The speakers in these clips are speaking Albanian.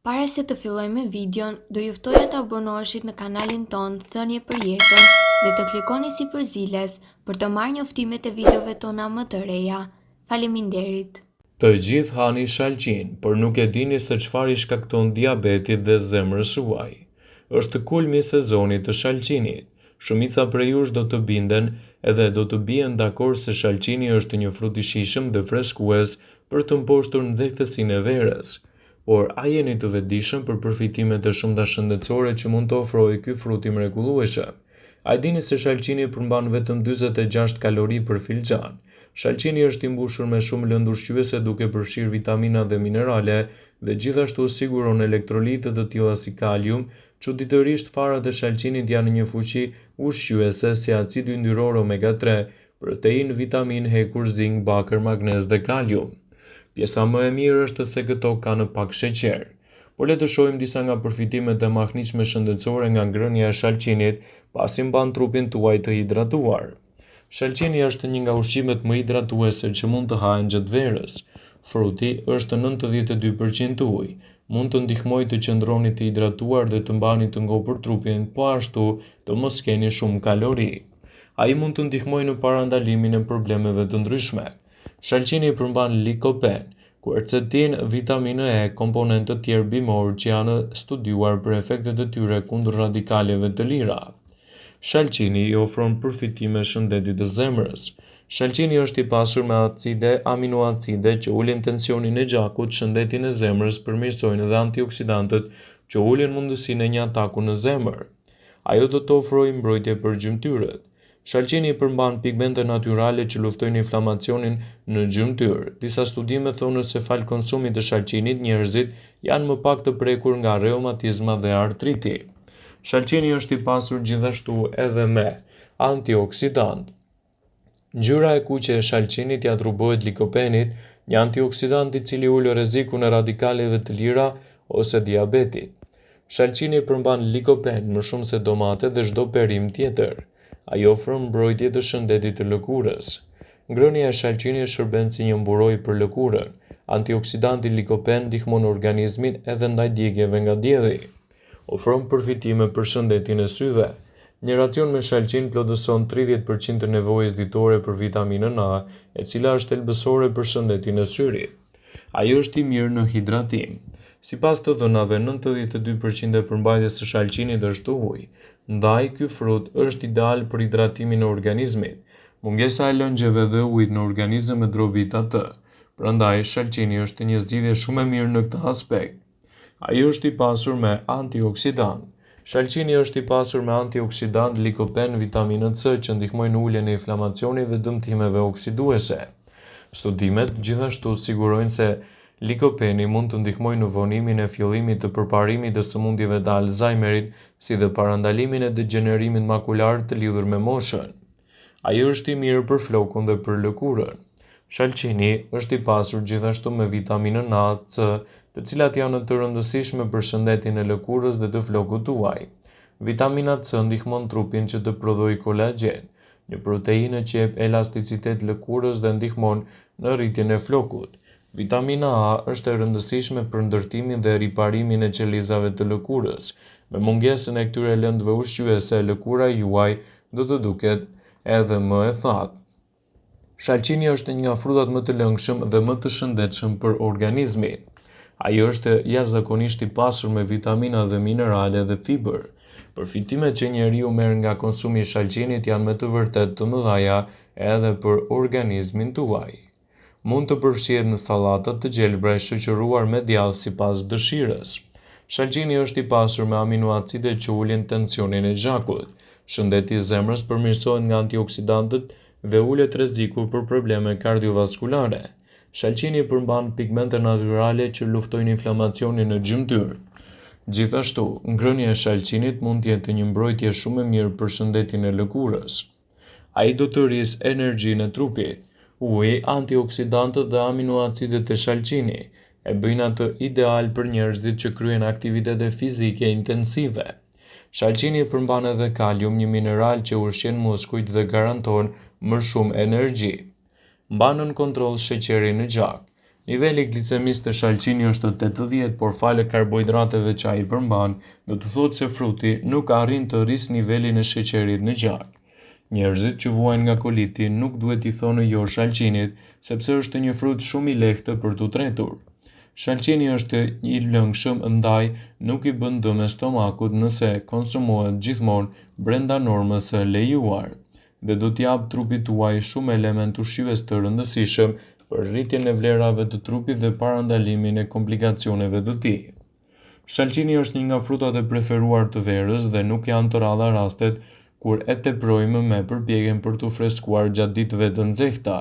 Para se të fillojmë me videon, do ju ftoja të abonoheshit në kanalin ton Thënie për Jetën dhe të klikoni si përziles për të marrë njoftimet e videove tona më të reja. Faleminderit. Të gjithë hani shalqin, por nuk e dini se çfarë i shkakton diabetit dhe zemrës juaj. Është kulmi i sezonit të shalqinit. Shumica prej jush do të binden edhe do të bien dakord se shalqini është një frut i shijshëm dhe freskues për të mposhtur nxehtësinë e verës. Por a jeni të vetëdijshëm për përfitimet e shumta shëndetësore që mund të ofrojë ky frut i mrekullueshëm? A dini se shalqini përmban vetëm 46 kalori për filxhan? Shalqini është i mbushur me shumë lëndë ushqyese duke përfshirë vitamina dhe minerale dhe gjithashtu siguron elektrolitë të tilla si kalium. Çuditërisht farat e shalqinit janë një fuqi ushqyese si acidi yndyror omega 3, protein, vitamin, hekur, zink, bakër, magnez dhe kalium. Pjesa më e mirë është se këto kanë pak sheqer. Por le të shohim disa nga përfitimet e mahniqme shëndetësore nga ngrënia e shalqinit, pasi mban trupin tuaj të hidratuar. Shalqini është një nga ushqimet më hidratuese që mund të hahen gjatë verës. Fruti është 92% ujë, mund të ndihmojë të qëndroni të hidratuar dhe të mbani të ngopur trupin, po ashtu të mos keni shumë kalori. Ai mund të ndihmojë në parandalimin e problemeve të ndryshme. Shalqini përmban likopen, quercetin, vitaminë E, komponentë të tjerë bimor që janë studiuar për efektet e tyre kundër radikaleve të lira. Shalqini i ofron përfitime shëndetit të zemrës. Shalqini është i pasur me acide aminoacide që ulin tensionin e gjakut, shëndetin e zemrës, përmirësojnë dhe antioksidantët që ulin mundësinë e një ataku në zemër. Ajo do të ofrojë mbrojtje për gjymtyrët. Shalqini përmban pigmente natyrale që luftojnë inflamacionin në gjymtyrë. Disa studime thonë se fal konsumit të shalqinit njerëzit janë më pak të prekur nga reumatizma dhe artriti. Shalqini është i pasur gjithashtu edhe me antioksidant. Ngjyra e kuqe e shalqinit ja atribuohet likopenit, një antioksidant i cili ul rrezikun e radikaleve të lira ose diabetit. Shalqini përmban likopen më shumë se domate dhe çdo perim tjetër. Ai ofron mbrojtje të shëndetit të lëkurës. Ngrënia e shalqinit shërben si një mburojë për lëkurën. Antioksidanti likopen ndihmon organizmin edhe ndaj djegjeve nga dielli. Ofron përfitime për shëndetin e syve. Një racion me shalqin plotëson 30% të nevojës ditore për vitaminën A, e cila është thelbësore për shëndetin e syrit. Ai është i mirë në hidratim. Sipas të dhënave, 92% e përmbajtjes së shalqinit është ujë. Ndaj, ky frut është ideal për hidratimin e organizmit. Mungesa e lëngjeve dhe ujit në organizëm e drobit atë. Prandaj, shalqini është një zgjidhje shumë e mirë në këtë aspekt. Ai është i pasur me antioksidant. Shalqini është i pasur me antioksidant likopen, vitaminën C që ndihmojnë uljen e inflamacionit dhe dëmtimeve oksiduese. Studimet gjithashtu sigurojnë se likopeni mund të ndihmojë në vonimin e fillimit të përparimit të sëmundjeve të Alzheimerit, si dhe parandalimin e degenerimit makular të lidhur me moshën. Ai është i mirë për flokun dhe për lëkurën. Shalqini është i pasur gjithashtu me vitaminën A, C, të cilat janë të rëndësishme për shëndetin e lëkurës dhe të flokut tuaj. Vitamina C ndihmon trupin që të prodhojë kolagjen, një proteinë që jep elasticitet lëkurës dhe ndihmon në rritjen e flokut. Vitamina A është e rëndësishme për ndërtimin dhe riparimin e qelizave të lëkurës. Me mungesën e këtyre lëndëve ushqyese, lëkura juaj do të duket edhe më e thatë. Shalqini është një nga frutat më të lëngshëm dhe më të shëndetshëm për organizmin. Ai është jashtëzakonisht i pasur me vitamina dhe minerale dhe fibër. Përfitimet që njeriu merr nga konsumi i shalqinit janë me të vërtetë të mëdha edhe për organizmin tuaj. Mund të përfshihet në sallatat të gjelbra e shoqëruar me djathë sipas dëshirës. Shalqini është i pasur me aminoacide që ulin tensionin e gjakut. Shëndeti i zemrës përmirësohet nga antioksidantët dhe ulet rreziku për probleme kardiovaskulare. Shalqini përmban pigmente natyrale që luftojnë inflamacionin në gjymtyrë. Gjithashtu, ngrënia e shalqinit mund të jetë një mbrojtje shumë e mirë për shëndetin e lëkurës. Ai do të rrisë energjinë e trupit. Uji, antioksidantët dhe aminoacidet e shalqini e bëjnë atë ideal për njerëzit që kryejnë aktivitete fizike intensive. Shalqini përmban edhe kalium, një mineral që ushqen muskujt dhe garanton më shumë energji. Mban në kontroll sheqerin në gjak. Niveli glicemis të shalqini është 80, por fale karbohidrateve që ai përmban, do të thotë se fruti nuk arrin të rrisë nivelin e sheqerit në gjak. Njerëzit që vuajnë nga koliti nuk duhet i thonë jo shalqinit, sepse është një frut shumë i lehtë për t'u tretur. Shalqini është i lëngshëm, ndaj nuk i bën dëm stomakut nëse konsumohet gjithmonë brenda normës së lejuar, dhe do t'jap trupit tuaj shumë element ushqyes të rëndësishëm për rritjen e vlerave të trupit dhe parandalimin e komplikacioneve të tij. Shalqini është një nga frutat e preferuar të verës dhe nuk janë të rralla rastet kur e teprojmë me përpjekjen për t'u freskuar gjatë ditëve të nxehta.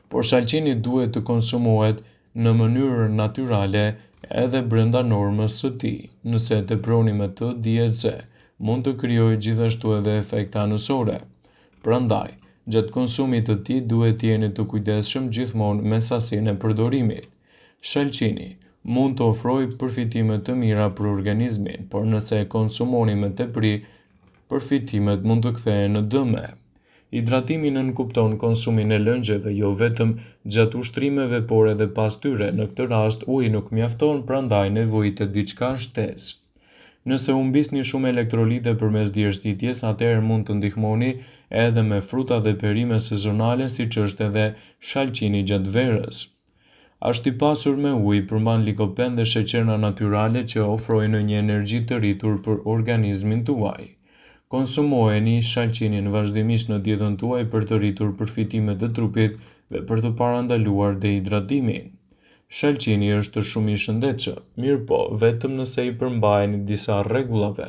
Por shalqini duhet të konsumohet në mënyrë natyrale edhe brenda normës së tij. Nëse e teproni me të, dihet se mund të krijojë gjithashtu edhe efekte anësore. Prandaj, gjatë konsumit të tij duhet të jeni të kujdesshëm gjithmonë me sasinë e përdorimit. Shalqini mund të ofrojë përfitime të mira për organizmin, por nëse e konsumoni me tepri, përfitimet mund të kthehen në dëme. Hidratimi nënkupton konsumin e lëngjeve jo vetëm gjatë ushtrimeve por edhe pas tyre. Në këtë rast uji nuk mjafton, prandaj nevojitet diçka shtesë. Nëse humbisni shumë elektrolite përmes djersitjes, atëherë mund të ndihmoni edhe me fruta dhe perime sezonale, siç është edhe shalqini gjatë verës. Është i pasur me ujë, përmban likopen dhe sheqerna natyrale që ofrojnë një energji të rritur për organizmin tuaj. Konsumojeni shalqinin vazhdimisht në dietën tuaj për të rritur përfitimet e trupit dhe për të parandaluar dehidratimin. Shalqini është shumë i shëndetshëm, mirë po, vetëm nëse i përmbaheni disa rregullave.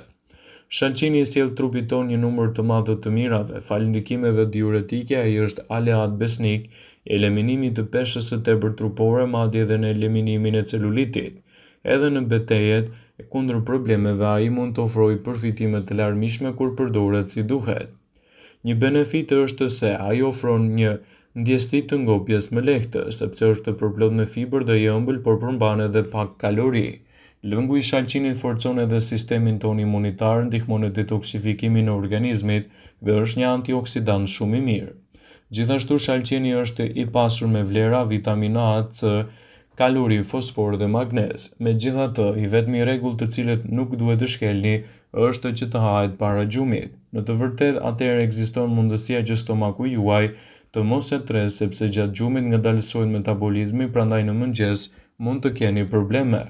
Shalqini sjell trupit ton një numër të madh të mirave, falë ndikimeve diuretike, ai është aleat besnik i eliminimit të peshës së tepërt trupore, madje edhe në eliminimin e celulitit. Edhe në betejët e kundër problemeve, ai mund të ofrojë përfitime të larmishme kur përdoret si duhet. Një benefit është se ai ofron një ndjesi të ngopjes më lehtë, sepse është përplot me fibër dhe i ëmbël, por përmban edhe pak kalori. Lëngu i shalqinit forcon edhe sistemin ton imunitar, ndihmon në detoksifikimin e organizmit dhe është një antioksidant shumë i mirë. Gjithashtu shalqini është i pasur me vlera vitamina A, C, kalori, fosfor dhe magnez. Megjithatë, i vetmi rregull të cilët nuk duhet të shkelni është që të hahet para gjumit. Në të vërtetë, atëherë ekziston mundësia që stomaku juaj të mos e tresë, sepse gjatë gjumit ngadalësohet metabolizmi, prandaj në mëngjes mund të keni probleme.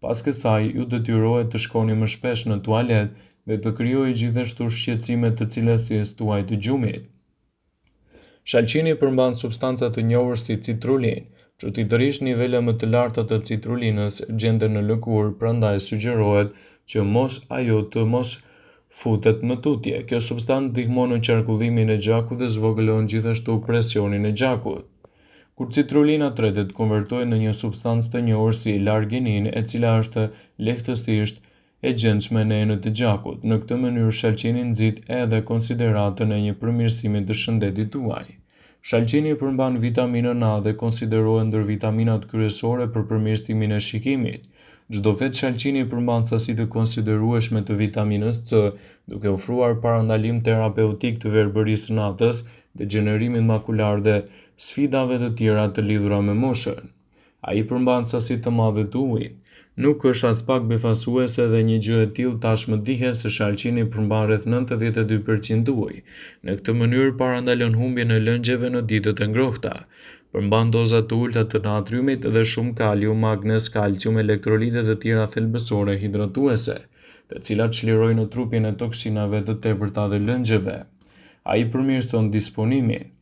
Pas kësaj, ju detyrohet të shkoni më shpesh në tualet dhe të krijojë gjithashtu shqetësime të cilësisë tuaj të gjumit. Shalqini përmban substanca të njohur si citrullin. Çuditërisht, nivele më të larta të citrulinës gjenden në lëkurë, prandaj sugjerohet që ajo të mos futet në tutje. Kjo substancë ndihmon në qarkullimin e gjakut dhe zvogëlon gjithashtu presionin e gjakut. Kur citrulina tretet, konvertohet në një substancë të njohur si larginin, e cila është lehtësisht e gjendshme në enët e gjakut. Në këtë mënyrë shalqini nxit edhe konsideratën e një përmirësimi të shëndetit tuaj. Shalqini përmban vitaminën A dhe konsiderohet ndër vitaminat kryesore për përmirësimin e shikimit. Çdo vet shalqini përmban sasi të konsiderueshme të vitaminës C, duke ofruar parandalim terapeutik të verbërisë natës, degenerimin makular dhe sfidave të tjera të lidhura me moshën. Ai përmban sasi të mëdha të ujit. Nuk është as pak befasuese dhe një gjë e tillë tashmë dihet se shalqini përmban rreth 92% ujë. Në këtë mënyrë parandalon humbjen e lëngjeve në ditët e ngrohta. Përmban doza të ulta të natriumit dhe shumë kalium, magnez, kalcium, elektrolite dhe tjera thelbësore hidratuese, të cilat çlirojnë në trupin e toksinave të tepërta dhe lëngjeve. Ai përmirëson disponimin.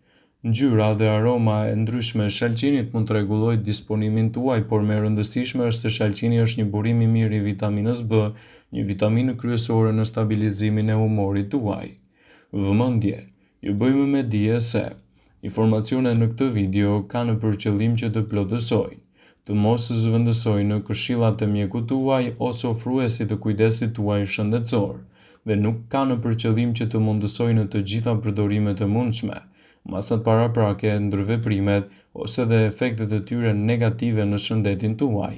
Ngjyra dhe aroma e ndryshme e shalqinit mund të rregullojë disponimin tuaj, por më e rëndësishme është se shalqini është një burim i mirë i vitaminës B, një vitaminë kryesore në stabilizimin e humorit tuaj. Vëmendje, ju bëjmë me dije se informacionet në këtë video kanë për qëllim që të plotësojnë, të mos zëvendësojnë në këshillat e mjekut tuaj ose ofruesit të kujdesit tuaj shëndetësor, dhe nuk kanë për qëllim që të mundësojnë të gjitha përdorimet e mundshme, masat paraprake, ndërveprimet ose dhe efektet e tyre negative në shëndetin tuaj.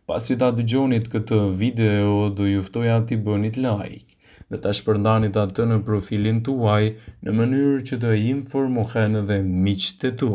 Pasi ta dëgjonit këtë video, do ju ftoja t'i bënit like dhe ta shpërndanit atë në profilin tuaj në mënyrë që të informohen edhe miqtë e tu.